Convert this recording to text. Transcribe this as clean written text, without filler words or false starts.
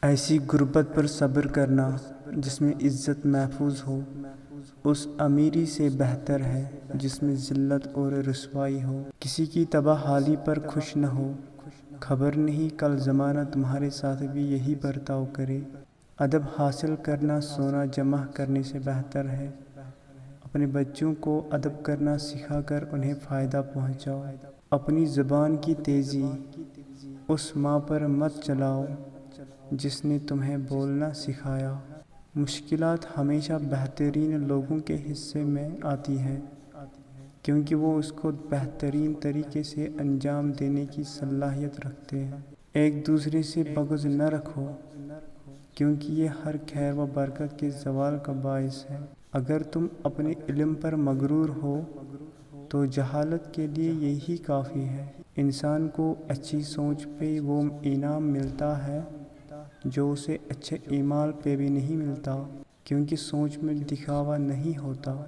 ایسی غربت پر صبر کرنا جس میں عزت محفوظ ہو، اس امیری سے بہتر ہے جس میں ذلت اور رسوائی ہو۔ کسی کی تباہ حالی پر خوش نہ ہو، خبر نہیں کل زمانہ تمہارے ساتھ بھی یہی برتاؤ کرے۔ ادب حاصل کرنا سونا جمع کرنے سے بہتر ہے۔ اپنے بچوں کو ادب کرنا سکھا کر انہیں فائدہ پہنچاؤ۔ اپنی زبان کی تیزی اس ماں پر مت چلاؤ جس نے تمہیں بولنا سکھایا۔ مشکلات ہمیشہ بہترین لوگوں کے حصے میں آتی ہیں کیونکہ وہ اس کو بہترین طریقے سے انجام دینے کی صلاحیت رکھتے ہیں۔ ایک دوسرے سے بغض نہ رکھو کیونکہ یہ ہر خیر و برکت کے زوال کا باعث ہے۔ اگر تم اپنے علم پر مغرور ہو تو جہالت کے لیے یہی کافی ہے۔ انسان کو اچھی سوچ پہ وہ انعام ملتا ہے جو اسے اچھے اعمال پہ بھی نہیں ملتا، کیونکہ سوچ میں دکھاوا نہیں ہوتا۔